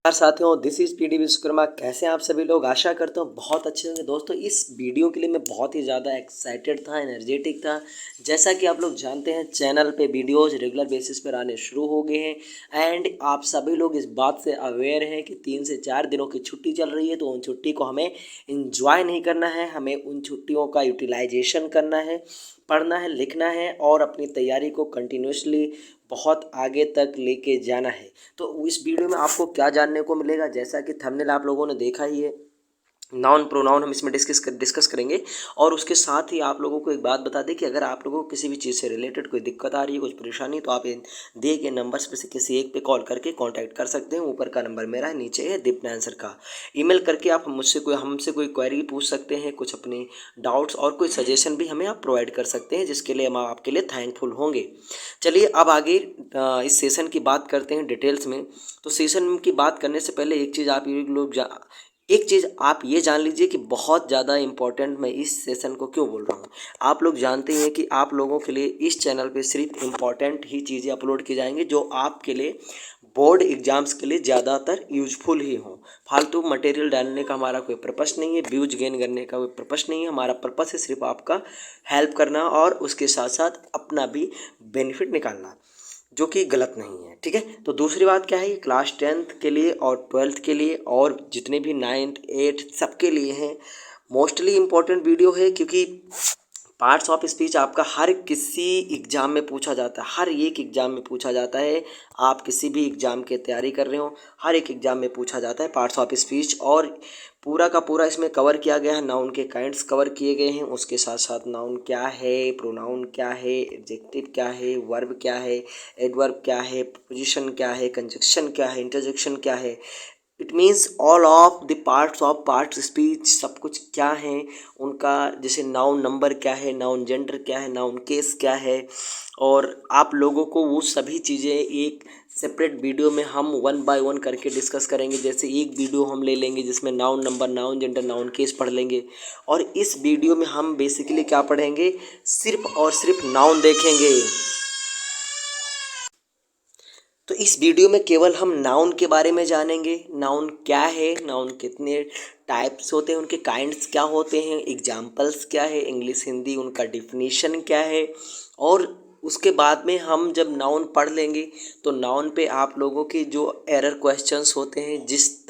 नमस्कार साथियों, this is PD Vishwakarma. कैसे हैं आप सभी लोग? आशा करता हूँ बहुत अच्छे होंगे। दोस्तों, इस वीडियो के लिए मैं बहुत ही ज़्यादा एक्साइटेड था, एनर्जेटिक था। जैसा कि आप लोग जानते हैं, चैनल पे वीडियोज़ रेगुलर बेसिस पर आने शुरू हो गए हैं एंड आप सभी लोग इस बात से अवेयर हैं कि 3 से 4 दिनों की छुट्टी चल रही है, तो उन छुट्टी को हमें इंजॉय नहीं करना है, हमें उन छुट्टियों का यूटिलाइजेशन करना है, पढ़ना है, लिखना है और अपनी तैयारी को कंटिन्यूसली बहुत आगे तक लेके जाना है। तो इस वीडियो में आपको क्या जानने को मिलेगा, जैसा कि थंबनेल आप लोगों ने देखा ही है, नाउन प्रोनाउन हम इसमें डिस्कस करेंगे। और उसके साथ ही आप लोगों को एक बात बता दें कि अगर आप लोगों को किसी भी चीज़ से रिलेटेड कोई दिक्कत आ रही है, कुछ परेशानी, तो आप इन दिए गए नंबर्स में से किसी एक पे कॉल करके कांटेक्ट कर सकते हैं। ऊपर का नंबर मेरा है, नीचे है दीप्न आंसर का। ईमेल करके आप हमसे कोई क्वेरी पूछ सकते हैं, कुछ अपने डाउट्स और कोई सजेशन भी हमें आप प्रोवाइड कर सकते हैं, जिसके लिए हम आपके लिए थैंकफुल होंगे। चलिए अब आगे इस सेशन की बात करते हैं डिटेल्स में। तो सेशन की बात करने से पहले एक चीज़ आप ये जान लीजिए कि बहुत ज़्यादा इम्पोर्टेंट मैं इस सेशन को क्यों बोल रहा हूँ। आप लोग जानते हैं कि आप लोगों के लिए इस चैनल पे सिर्फ इम्पॉर्टेंट ही चीज़ें अपलोड की जाएंगी जो आपके लिए बोर्ड एग्जाम्स के लिए ज़्यादातर यूजफुल ही हों। फालतू मटेरियल डालने का हमारा कोई पर्पस नहीं है, व्यूज गेन करने का कोई पर्पस नहीं है। हमारा पर्पस है सिर्फ आपका हेल्प करना और उसके साथ साथ अपना भी बेनिफिट निकालना, जो कि गलत नहीं है। ठीक है, तो दूसरी बात क्या है, ये क्लास 10th के लिए और 12th के लिए और जितने भी 9th 8th सबके लिए हैं। मोस्टली इम्पॉर्टेंट वीडियो है, क्योंकि पार्ट्स ऑफ स्पीच आपका हर किसी एग्ज़ाम में पूछा जाता है, हर एक एग्ज़ाम में पूछा जाता है। आप किसी भी एग्ज़ाम की तैयारी कर रहे हो, हर एक एग्ज़ाम में पूछा जाता है पार्ट्स ऑफ स्पीच। और पूरा का पूरा इसमें कवर किया गया है, नाउन के काइंड्स कवर किए गए हैं, उसके साथ साथ नाउन क्या है, प्रोनाउन क्या है, एडजेक्टिव क्या है, वर्ब क्या है, एडवर्ब क्या है, प्रीपोजिशन क्या है, कंजक्शन क्या है, इंटरजेक्शन क्या है। It means all of the parts of parts speech, सब कुछ क्या है उनका। जैसे नाउन नंबर क्या है, नाउन जेंडर क्या है, नाउन केस क्या है। और आप लोगों को वो सभी चीज़ें एक सेपरेट वीडियो में हम 1 बाय 1 करके डिस्कस करेंगे। जैसे एक वीडियो हम ले लेंगे जिसमें noun number, noun gender, noun case पढ़ लेंगे, और इस वीडियो में हम बेसिकली क्या पढ़ेंगे, सिर्फ और सिर्फ नाउन देखेंगे। तो इस वीडियो में केवल हम नाउन के बारे में जानेंगे, नाउन क्या है, नाउन कितने टाइप्स होते हैं, उनके काइंड्स क्या होते हैं, एग्जाम्पल्स क्या है, इंग्लिश हिंदी उनका डिफिनीशन क्या है। और उसके बाद में हम जब नाउन पढ़ लेंगे तो नाउन पे आप लोगों के जो एरर क्वेश्चंस होते हैं, जिस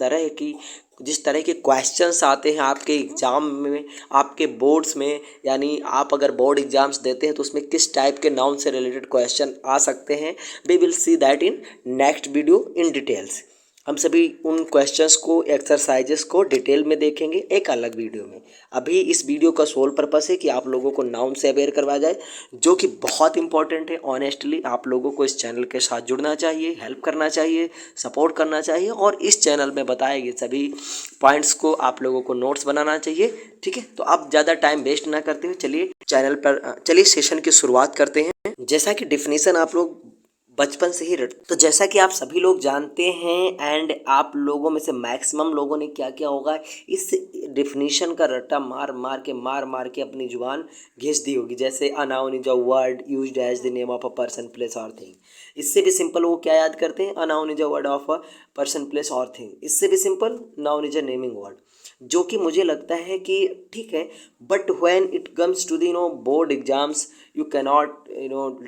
तरह के क्वेश्चंस आते हैं आपके एग्ज़ाम में, आपके बोर्ड्स में, यानी आप अगर बोर्ड एग्जाम्स देते हैं तो उसमें किस टाइप के नाउन से रिलेटेड क्वेश्चन आ सकते हैं, we will see that in next video in details. हम सभी उन क्वेश्चंस को, एक्सरसाइजेस को डिटेल में देखेंगे एक अलग वीडियो में। अभी इस वीडियो का सोल पर्पस है कि आप लोगों को नाउन से अवेयर करवाया जाए, जो कि बहुत इंपॉर्टेंट है। ऑनेस्टली आप लोगों को इस चैनल के साथ जुड़ना चाहिए, हेल्प करना चाहिए, सपोर्ट करना चाहिए, और इस चैनल में बताए गए सभी पॉइंट्स को आप लोगों को नोट्स बनाना चाहिए। ठीक है, तो अब ज़्यादा टाइम वेस्ट ना करते हुए चलिए सेशन की शुरुआत करते हैं। जैसा कि डिफिनीसन आप लोग बचपन से ही रट, तो जैसा कि आप सभी लोग जानते हैं एंड आप लोगों में से मैक्सिमम लोगों ने क्या क्या होगा, इस डिफिनीशन का रट्टा मार मार के अपनी जुबान घिस दी होगी। जैसे a noun is a word used as the name of a person, place और थिंग। इससे भी सिंपल वो क्या याद करते हैं, a noun is a word of a person, place और थिंग। इससे भी simple, noun is a naming word. जो कि मुझे लगता है कि ठीक है, but when it comes to the board exams, you cannot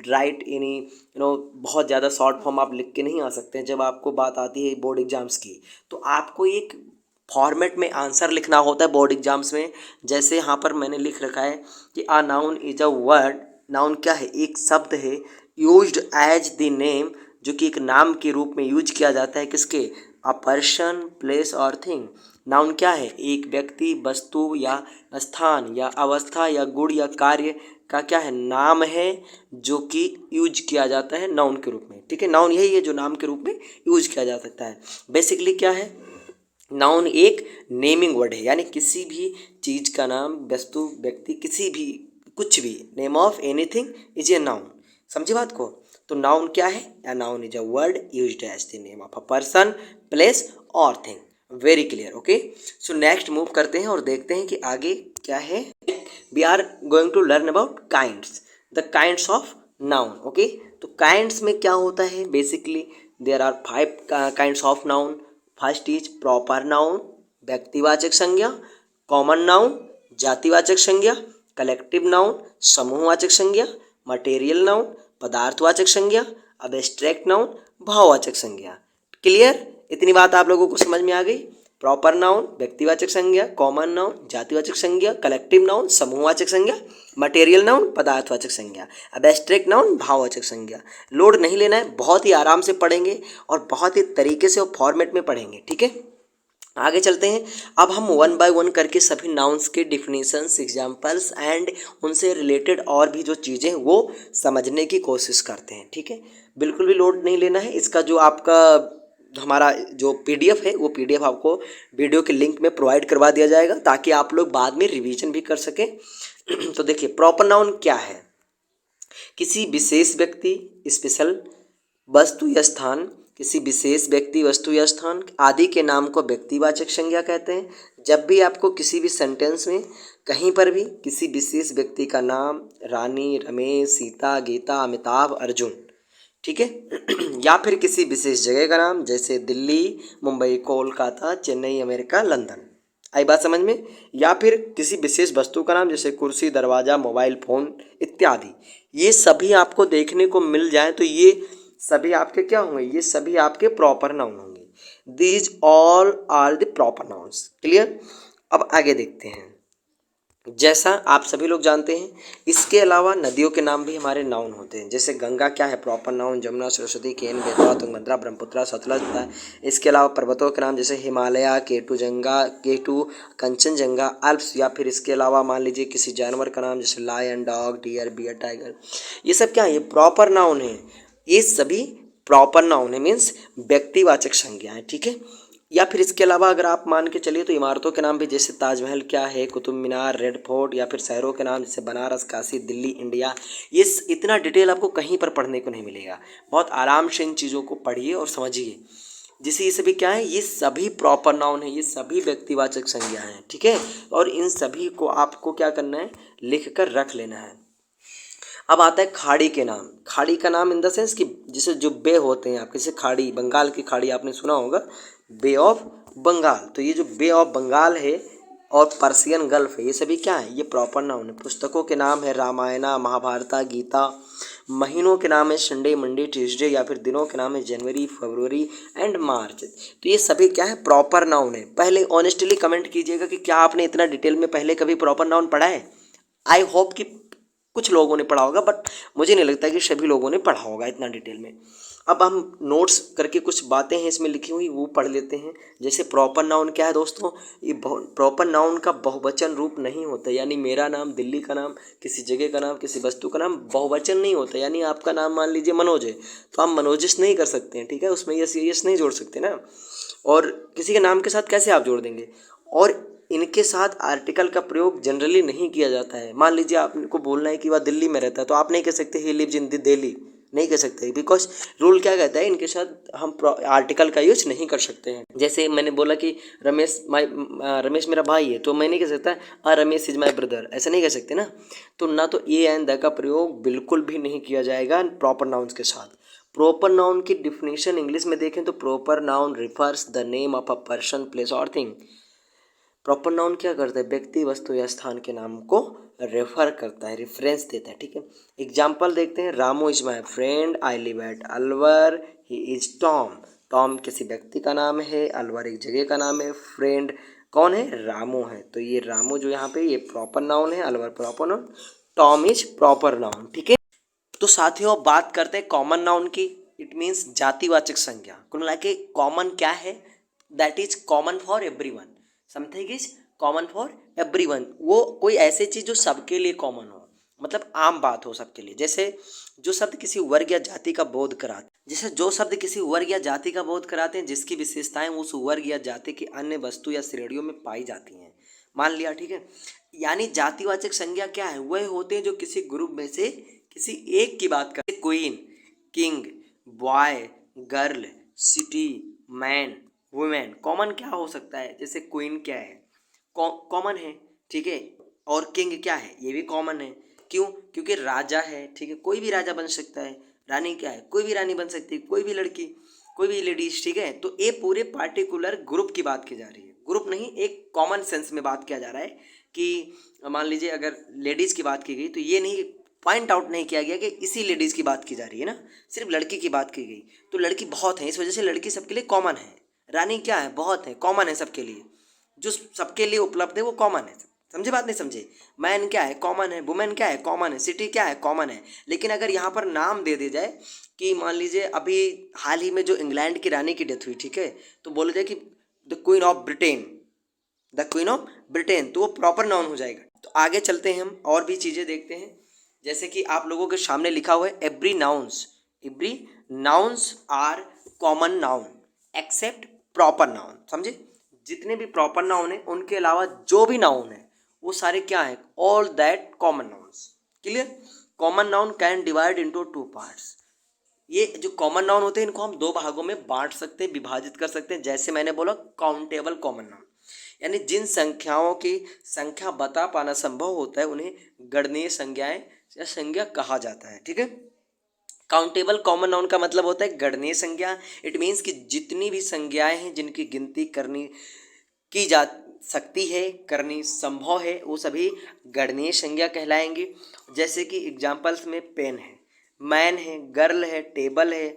write any बहुत ज़्यादा शॉर्ट फॉर्म आप लिख के नहीं आ सकते हैं। जब आपको बात आती है बोर्ड एग्जाम्स की, तो आपको एक फॉर्मेट में आंसर लिखना होता है बोर्ड एग्जाम्स में। जैसे यहाँ पर मैंने लिख रखा है कि अ noun is a word. Noun क्या है, एक शब्द है, यूज्ड एज द नेम, जो कि एक नाम के रूप में यूज किया जाता है, किसके, अ पर्सन, प्लेस और थिंग। नाउन क्या है, एक व्यक्ति, वस्तु या स्थान या अवस्था या गुण या कार्य का क्या है, नाम है, जो कि यूज किया जाता है नाउन के रूप में। ठीक है, नाउन यही है जो नाम के रूप में यूज किया जा सकता है। बेसिकली क्या है, नाउन एक नेमिंग वर्ड है, यानी किसी भी चीज़ का नाम, वस्तु, व्यक्ति, किसी भी, कुछ भी, name of anything is a noun. समझे बात को? तो नाउन क्या है, a noun is a word used as the name of a person, place और thing. Very clear, okay. So next move करते हैं और देखते हैं कि आगे क्या है। We are going to learn about kinds, the kinds of noun. Okay, तो काइंड्स में क्या होता है, basically there are 5 kinds of noun. First is proper noun व्यक्तिवाचक संज्ञा, कॉमन नाउन जातिवाचक संज्ञा, कलेक्टिव नाउन समूहवाचक संज्ञा, मटेरियल नाउन पदार्थवाचक संज्ञा, अब्स्ट्रैक्ट नाउन भाववाचक संज्ञा। क्लियर, इतनी बात आप लोगों को समझ में आ गई। प्रॉपर नाउन व्यक्तिवाचक संज्ञा, कॉमन नाउन जातिवाचक संज्ञा, कलेक्टिव नाउन समूहवाचक संज्ञा, मटेरियल नाउन पदार्थवाचक संज्ञा, अब्स्ट्रैक्ट नाउन भाववाचक संज्ञा। लोड नहीं लेना है, बहुत ही आराम से पढ़ेंगे और बहुत ही तरीके से और फॉर्मेट में पढ़ेंगे, ठीक है। आगे चलते हैं। अब हम वन बाय वन करके सभी नाउन्स के डिफिनीशंस, एग्जाम्पल्स एंड उनसे रिलेटेड और भी जो चीज़ें हैं वो समझने की कोशिश करते हैं, ठीक है। बिल्कुल भी लोड नहीं लेना है। इसका जो आपका हमारा जो पीडीएफ है वो पीडीएफ आपको वीडियो के लिंक में प्रोवाइड करवा दिया जाएगा ताकि आप लोग बाद में रिवीजन भी कर सकें। तो देखिए प्रॉपर नाउन क्या है। किसी विशेष व्यक्ति, स्पेशल वस्तु या स्थान, किसी विशेष व्यक्ति वस्तु या स्थान आदि के नाम को व्यक्तिवाचक संज्ञा कहते हैं। जब भी आपको किसी भी सेंटेंस में कहीं पर भी किसी विशेष व्यक्ति का नाम रानी, रमेश, सीता, गीता, अमिताभ, अर्जुन, ठीक है, या फिर किसी विशेष जगह का नाम जैसे दिल्ली, मुंबई, कोलकाता, चेन्नई, अमेरिका, लंदन, आई बात समझ में, या फिर किसी विशेष वस्तु का नाम जैसे कुर्सी, दरवाज़ा, मोबाइल फ़ोन इत्यादि, ये सभी आपको देखने को मिल जाए तो ये सभी आपके क्या होंगे, ये सभी आपके प्रॉपर नाउन होंगे। These all are the proper nouns. Clear. अब आगे देखते हैं। जैसा आप सभी लोग जानते हैं, इसके अलावा नदियों के नाम भी हमारे नाउन होते हैं। जैसे गंगा क्या है प्रॉपर नाउन, जमुना, सरस्वती, केन, बेतवा, तुंगभद्रा, ब्रह्मपुत्रा, सतलज होता है। इसके अलावा पर्वतों के नाम जैसे हिमालय, केटू, कंचनजंगा, अल्प्स, या फिर इसके अलावा मान लीजिए किसी जानवर का नाम जैसे lion, dog, deer, bear, tiger, ये सब क्या है, ये प्रॉपर नाउन है। ये सभी प्रॉपर नाउन है, मीन्स व्यक्तिवाचक संज्ञा है, ठीक है। या फिर इसके अलावा अगर आप मान के चलिए तो इमारतों के नाम भी जैसे ताजमहल क्या है, कुतुब मीनार, रेड फोर्ट, या फिर शहरों के नाम जैसे बनारस, काशी, दिल्ली, इंडिया, ये इतना डिटेल आपको कहीं पर पढ़ने को नहीं मिलेगा। बहुत आराम से इन चीज़ों को पढ़िए और समझिए। जैसे ये सभी क्या है, ये सभी प्रॉपर नाउन है, ये सभी व्यक्तिवाचक संज्ञा हैं, ठीक है। और इन सभी को आपको क्या करना है, लिख कर रख लेना है। अब आता है खाड़ी के नाम। खाड़ी का नाम इन द सेंस कि जैसे जो बे होते हैं आपके, जैसे खाड़ी, बंगाल की खाड़ी आपने सुना होगा, बे ऑफ बंगाल। तो ये जो बे ऑफ बंगाल है और पर्सियन गल्फ है, ये सभी क्या है, ये प्रॉपर नाउन है। पुस्तकों के नाम है रामायणा, महाभारता, गीता। महीनों के नाम है संडे, मंडे, ट्यूसडे, या फिर दिनों के नाम है जनवरी, फरवरी एंड मार्च। तो ये सभी क्या है, प्रॉपर नाउन है। पहले ऑनेस्टली कमेंट कीजिएगा कि क्या आपने इतना डिटेल में पहले कभी प्रॉपर नाउन पढ़ा है। आई होप कि कुछ लोगों ने पढ़ा होगा, बट मुझे नहीं लगता कि सभी लोगों ने पढ़ा होगा इतना डिटेल में। अब हम नोट्स करके कुछ बातें हैं इसमें लिखी हुई वो पढ़ लेते हैं। जैसे प्रॉपर नाउन क्या है दोस्तों, ये प्रॉपर नाउन का बहुवचन रूप नहीं होता। यानी मेरा नाम, दिल्ली का नाम, किसी जगह का नाम, किसी वस्तु का नाम बहुवचन नहीं होता। यानी आपका नाम मान लीजिए मनोज है तो आप मनोजिस नहीं कर सकते हैं, ठीक है, उसमें यस यस नहीं जोड़ सकते ना। और किसी के नाम के साथ कैसे आप जोड़ देंगे। और इनके साथ आर्टिकल का प्रयोग जनरली नहीं किया जाता है। मान लीजिए आपको बोलना है कि वह दिल्ली में रहता है तो आप नहीं कह सकते ही लिव्स इन दिल्ली, नहीं कह सकते, बिकॉज रूल क्या कहता है, इनके साथ हम आर्टिकल का यूज नहीं कर सकते हैं। जैसे मैंने बोला कि रमेश मेरा भाई है तो मैं नहीं कह सकता रमेश इज माई ब्रदर, ऐसा नहीं कह सकते ना। तो ना तो ए एंड द का प्रयोग बिल्कुल भी नहीं किया जाएगा प्रॉपर नाउन्स के साथ। प्रॉपर नाउन की डिफिनेशन इंग्लिश में देखें तो proper noun refers the name of a person, place और थिंग। प्रॉपर नाउन क्या करता है, व्यक्ति, वस्तु या स्थान के नाम को रेफर करता है, रेफरेंस देता है, ठीक है। एग्जाम्पल देखते हैं। Ramu is my friend, I live at Alwar, he is Tom. Tom किसी व्यक्ति का नाम है, अलवर एक जगह का नाम है, फ्रेंड कौन है, रामू है। तो ये रामू जो यहाँ पे ये प्रॉपर नाउन है, Alwar proper noun, Tom is proper noun, ठीक है। तो साथियों बात करते हैं कॉमन नाउन की। इट मीन्स जातिवाचक संज्ञा। कुल मिला के कॉमन क्या है, that is common for everyone. Something is common for everyone, वो कोई ऐसी चीज जो सबके लिए कॉमन हो, मतलब आम बात हो सबके लिए। जैसे जो शब्द किसी वर्ग या जाति का बोध कराते, जैसे जो शब्द किसी वर्ग या जाति का बोध कराते हैं जिसकी विशेषताएं उस वर्ग या जाति की अन्य वस्तु या श्रेणियों में पाई जाती हैं, मान लिया, ठीक है। यानी जातिवाचक संज्ञा क्या है, वह होते हैं जो किसी ग्रुप में से किसी एक की बात करते। Queen, king, boy, girl, city, man, women. Common क्या हो सकता है, जैसे क्वीन क्या है, कॉमन है, ठीक है। और किंग क्या है, ये भी कॉमन है। क्यों, क्योंकि राजा है, ठीक है, कोई भी राजा बन सकता है। रानी क्या है, कोई भी रानी बन सकती है, कोई भी लड़की। कोई भी लेडीज, ठीक है। तो ये पूरे पार्टिकुलर ग्रुप की बात की जा रही है, ग्रुप नहीं, एक कॉमन सेंस में बात किया जा रहा है कि मान लीजिए अगर लेडीज की बात की गई तो ये नहीं पॉइंट आउट नहीं किया गया कि इसी लेडीज की बात की जा रही है ना, सिर्फ लड़की की बात की गई। तो लड़की बहुत है, इस वजह से लड़की सबके लिए कॉमन है। रानी क्या है, बहुत है, कॉमन है सबके लिए, जो सबके लिए उपलब्ध है वो कॉमन है। समझे बात, नहीं समझे? मैन क्या है, कॉमन है। वुमेन क्या है, कॉमन है। सिटी क्या है, कॉमन है। लेकिन अगर यहाँ पर नाम दे दिया जाए कि मान लीजिए अभी हाल ही में जो इंग्लैंड की रानी की डेथ हुई, ठीक है, तो बोला जाए कि the queen of Britain, the queen of Britain, तो वो प्रॉपर नाउन हो जाएगा। तो आगे चलते हैं हम और भी चीज़ें देखते हैं। जैसे कि आप लोगों के सामने लिखा हुआ है every nouns are common noun except proper noun. समझे? जितने भी प्रॉपर नाउन है उनके अलावा जो भी नाउन है वो सारे क्या है, all that common nouns. Clear? Common noun can divide into two parts. ये जो कॉमन नाउन होते हैं इनको हम दो भागों में बांट सकते हैं, विभाजित कर सकते हैं। जैसे मैंने बोला काउंटेबल कॉमन नाउन, यानी जिन संख्याओं की संख्या बता पाना संभव होता है उन्हें गणनीय संज्ञाएं या संज्ञा कहा जाता है। ठीक है, काउंटेबल कॉमन नाउन का मतलब होता है गणनीय संज्ञा। इट मीन्स कि जितनी भी संज्ञाएं हैं जिनकी गिनती करनी की जा सकती है, करनी संभव है, वो सभी गणनीय संज्ञा कहलाएंगी। जैसे कि एग्जाम्पल्स में पेन है, मैन है, गर्ल है, टेबल है,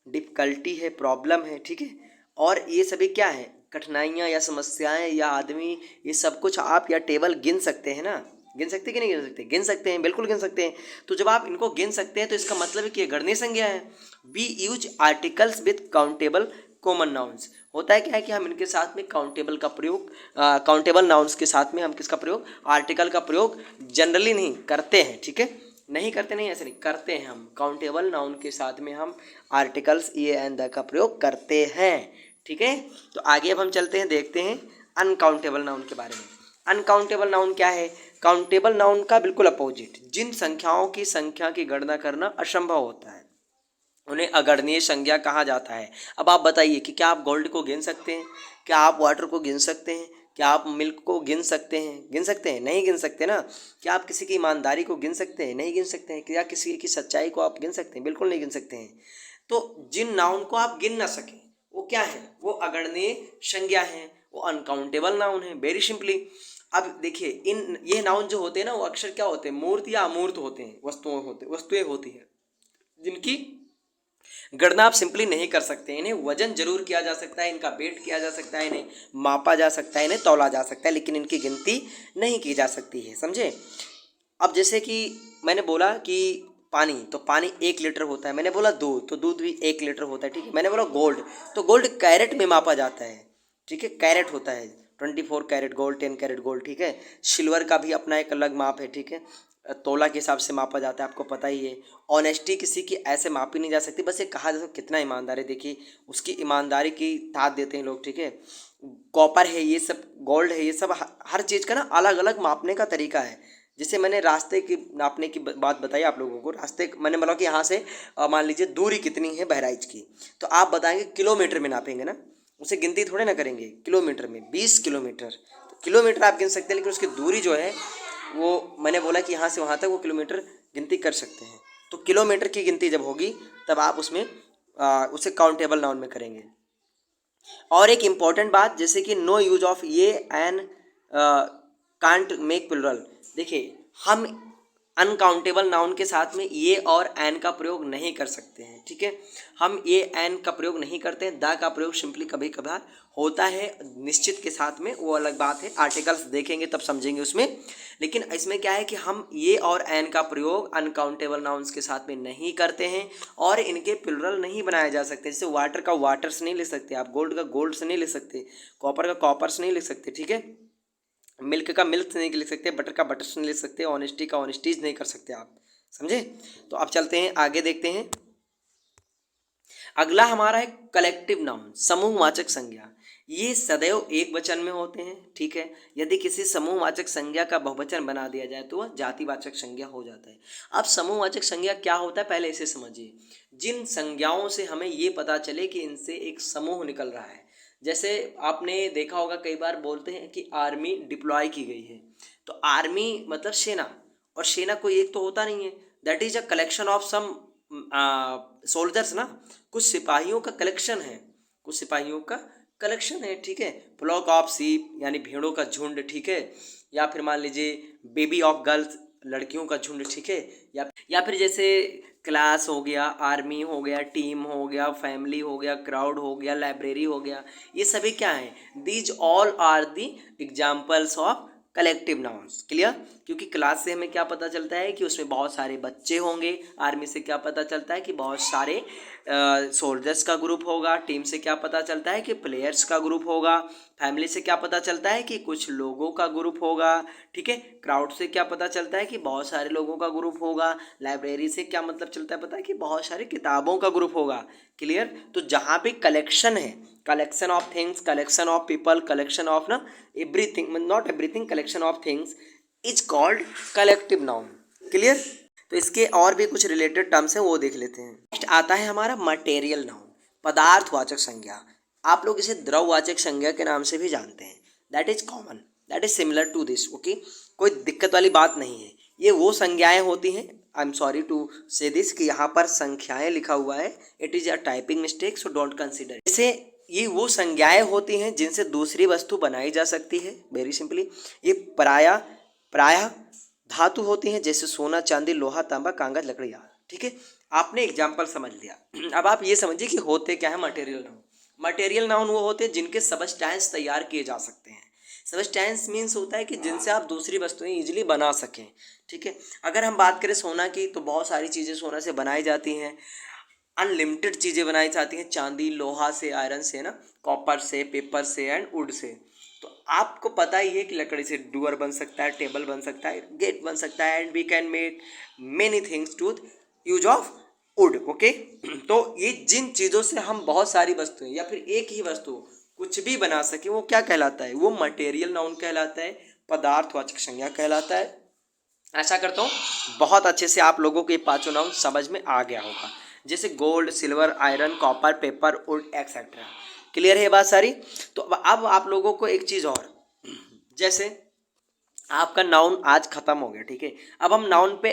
डिफिकल्टी है, प्रॉब्लम है। ठीक है, और ये सभी क्या है, कठिनाइयाँ या समस्याएं या आदमी, ये सब कुछ आप या टेबल गिन सकते हैं ना। गिन सकते कि नहीं गिन सकते? गिन सकते हैं, बिल्कुल गिन सकते हैं। तो जब आप इनको गिन सकते हैं तो इसका मतलब है कि ये गणनीय संज्ञा है। We use articles with countable common nouns. होता है क्या है कि हम इनके साथ में काउंटेबल का प्रयोग, काउंटेबल नाउन्स के साथ में हम किसका प्रयोग, आर्टिकल का प्रयोग जनरली नहीं करते हैं। ठीक है, नहीं करते नहीं, ऐसे नहीं करते हैं। हम काउंटेबल नाउन के साथ में हम आर्टिकल्स ये एंड द का प्रयोग करते हैं। ठीक है, तो आगे अब हम चलते हैं, देखते हैं अनकाउंटेबल नाउन के बारे में। अनकाउंटेबल नाउन क्या है? काउंटेबल नाउन का बिल्कुल अपोजिट, जिन संख्याओं की संख्या की गणना करना असंभव होता है उन्हें अगणनीय संज्ञा कहा जाता है। अब आप बताइए कि क्या आप गोल्ड को गिन सकते हैं? क्या आप वाटर को गिन सकते हैं? क्या आप मिल्क को गिन सकते हैं? गिन सकते हैं? नहीं गिन सकते ना। क्या आप किसी की ईमानदारी को गिन सकते हैं? नहीं गिन सकते हैं। क्या किसी की सच्चाई को आप गिन सकते हैं? बिल्कुल नहीं गिन सकते हैं। तो जिन नाउन को आप गिन ना सकें वो क्या है, वो अगणनीय संज्ञा है, वो अनकाउंटेबल नाउन है। वेरी सिंपली, अब देखिए इन ये नाउन जो होते हैं ना वो अक्सर क्या होते हैं, मूर्त या अमूर्त होते हैं, वस्तुएं होती हैं जिनकी गणना आप सिंपली नहीं कर सकते। इन्हें वजन जरूर किया जा सकता है, इनका वेट किया जा सकता है, इन्हें मापा जा सकता है, इन्हें तौला जा सकता है, लेकिन इनकी गिनती नहीं की जा सकती है। समझे? अब जैसे कि मैंने बोला कि पानी, तो पानी 1 लीटर होता है। मैंने बोला दूध, तो दूध भी 1 लीटर होता है। ठीक है, मैंने बोला गोल्ड, तो गोल्ड कैरेट में मापा जाता है। ठीक है, कैरेट होता है, 24 कैरेट गोल्ड, 10 कैरेट गोल्ड। ठीक है, सिल्वर का भी अपना एक अलग माप है। ठीक है, तोला के हिसाब से मापा जाता है, आपको पता ही है। ऑनेस्टी किसी की ऐसे मापी नहीं जा सकती, बस ये कहा जा सकता कितना ईमानदार है। देखिए उसकी ईमानदारी की दाद देते हैं लोग। ठीक है, कॉपर है, ये सब गोल्ड है, ये सब हर चीज़ का ना अलग अलग मापने का तरीका है। जैसे मैंने रास्ते की नापने की बात बताई आप लोगों को, रास्ते मैंने बोला कि यहाँ से मान लीजिए दूरी कितनी है बहराइच की, तो आप बताएंगे किलोमीटर में नापेंगे ना, उसे गिनती थोड़े ना करेंगे किलोमीटर में। 20 किलोमीटर, तो किलोमीटर आप गिन सकते हैं, लेकिन उसकी दूरी जो है वो मैंने बोला कि यहाँ से वहाँ तक वो किलोमीटर गिनती कर सकते हैं। तो किलोमीटर की गिनती जब होगी तब आप उसमें उसे काउंटेबल नाउन में करेंगे। और एक इम्पॉर्टेंट बात, जैसे कि नो यूज ऑफ ये एंड कांट मेक प्लुरल। देखिए हम अनकाउंटेबल नाउन के साथ में ये और एन का प्रयोग नहीं कर सकते हैं। ठीक है, हम ये एन का प्रयोग नहीं करते हैं। द का प्रयोग सिंपली कभी कभार होता है निश्चित के साथ में, वो अलग बात है, आर्टिकल्स देखेंगे तब समझेंगे उसमें। लेकिन इसमें क्या है कि हम ये और एन का प्रयोग अनकाउंटेबल नाउन्स के साथ में नहीं करते हैं और इनके प्लुरल नहीं बनाए जा सकते। जैसे वाटर का वाटर से नहीं ले सकते आप, गोल्ड का गोल्ड से नहीं ले सकते, कॉपर का कॉपर से नहीं ले सकते। ठीक है, मिल्क का मिल्क से नहीं लिख सकते, बटर का बटर से नहीं लिख सकते, ऑनेस्टी का ऑनेस्टीज नहीं कर सकते आप। समझे? तो अब चलते हैं आगे, देखते हैं। अगला हमारा है कलेक्टिव नाउन, समूहवाचक संज्ञा। ये सदैव एक वचन में होते हैं। ठीक है, यदि किसी समूहवाचक संज्ञा का बहुवचन बना दिया जाए तो वह जातिवाचक संज्ञा हो जाता है। अब समूहवाचक संज्ञा क्या होता है पहले इसे समझिए। जिन संज्ञाओं से हमें ये पता चले कि इनसे एक समूह निकल रहा है। जैसे आपने देखा होगा कई बार बोलते हैं कि आर्मी डिप्लॉय की गई है, तो आर्मी मतलब सेना, और सेना कोई एक तो होता नहीं है। That is a collection of some soldiers ना, कुछ सिपाहियों का कलेक्शन है, कुछ सिपाहियों का कलेक्शन है, ठीक है। फ्लॉक ऑफ सीप यानी भेड़ों का झुंड, ठीक है। या फिर मान लीजिए बेबी ऑफ गर्ल्स, लड़कियों का झुंड, ठीक है। या फिर जैसे क्लास हो गया, आर्मी हो गया, टीम हो गया, फैमिली हो गया, क्राउड हो गया, लाइब्रेरी हो गया, ये सभी क्या है, these all are the examples of collective nouns. Clear? क्योंकि क्लास से हमें क्या पता चलता है कि उसमें बहुत सारे बच्चे होंगे, आर्मी से क्या पता चलता है कि बहुत सारे सोल्जर्स का ग्रुप होगा, टीम से क्या पता चलता है कि प्लेयर्स का ग्रुप होगा, फैमिली से क्या पता चलता है कि कुछ लोगों का ग्रुप होगा, ठीक है। क्राउड से क्या पता चलता है कि बहुत सारे लोगों का ग्रुप होगा, लाइब्रेरी से क्या मतलब चलता है पता है कि बहुत सारी किताबों का ग्रुप होगा। क्लियर? तो जहाँ भी कलेक्शन है, collection of things, collection of people, collection of ना everything, not everything, collection of things is called collective noun. Clear? तो इसके और भी कुछ रिलेटेड टर्म्स हैं, वो देख लेते हैं। नेक्स्ट आता है हमारा मटेरियल नाउन, पदार्थवाचक संज्ञा। आप लोग इसे द्रववाचक संज्ञा के नाम से भी जानते हैं। That is common, that is similar to this, okay. कोई दिक्कत वाली बात नहीं है। ये वो संज्ञाएं होती हैं, आई एम सॉरी टू से दिस, कि यहाँ पर संख्याएं लिखा हुआ है, it is a typing mistake, so don't consider. जैसे ये वो संज्ञाएं होती हैं जिनसे दूसरी वस्तु बनाई जा सकती है, वेरी सिंपली। ये प्रायः धातु होती हैं, जैसे सोना, चांदी, लोहा, तांबा, कागज, लकड़ी आदि, ठीक है। आपने एग्जाम्पल समझ लिया। अब आप ये समझिए कि होते क्या है मटेरियल नाउन। मटेरियल नाउन वो होते हैं जिनके सबस्टेंस तैयार किए जा सकते हैं। सबस्टेंस मीन्स होता है कि जिनसे आप दूसरी वस्तुएं इजीली बना सकें, ठीक है। अगर हम बात करें सोना की, तो बहुत सारी चीज़ें सोना से बनाई जाती हैं, अनलिमिटेड चीज़ें बनाई जाती हैं, चांदी, लोहा से, आयरन से ना, कॉपर से, पेपर से एंड वुड से। तो आपको पता ही है कि लकड़ी से डुअर बन सकता है, टेबल बन सकता है, गेट बन सकता है, and we can make many things to use of wood, okay. तो ये जिन चीज़ों से हम बहुत सारी वस्तुएं या फिर एक ही वस्तु कुछ भी बना सके, वो क्या कहलाता है, वो मटेरियल नाउन कहलाता है, पदार्थवाचक संज्ञा कहलाता है। आशा करता हूँ बहुत अच्छे से आप लोगों को ये पांचों नाउन समझ में आ गया होगा, जैसे gold, silver, iron, copper, paper, would etcetera. Clear है ये बात सारी? तो अब आप लोगों को एक चीज़ और, जैसे आपका नाउन आज खत्म हो गया, ठीक है। अब हम नाउन पे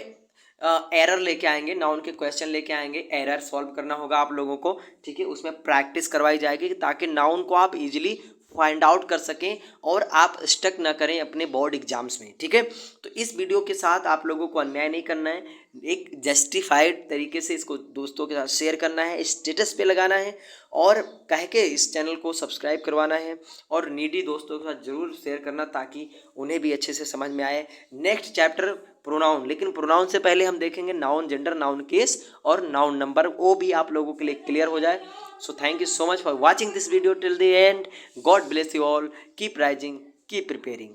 एरर लेके आएंगे, नाउन के क्वेश्चन लेके आएंगे, एरर सॉल्व करना होगा आप लोगों को, ठीक है। उसमें प्रैक्टिस करवाई जाएगी ताकि नाउन को आप इजीली फाइंड आउट कर सकें और आप स्टक ना करें अपने बोर्ड एग्जाम्स में, ठीक है। तो इस वीडियो के साथ आप लोगों को अन्याय नहीं करना है, एक जस्टिफाइड तरीके से इसको दोस्तों के साथ शेयर करना है, स्टेटस पे लगाना है और कह के इस चैनल को सब्सक्राइब करवाना है और नीडी दोस्तों के साथ ज़रूर शेयर करना ताकि उन्हें भी अच्छे से समझ में आए। नेक्स्ट चैप्टर प्रोनाउन, लेकिन प्रोनाउन से पहले हम देखेंगे नाउन जेंडर, नाउन केस और नाउन नंबर, वो भी आप लोगों के लिए क्लियर हो जाए। So thank you so much for watching this video till the end. God bless you all. Keep rising, keep preparing.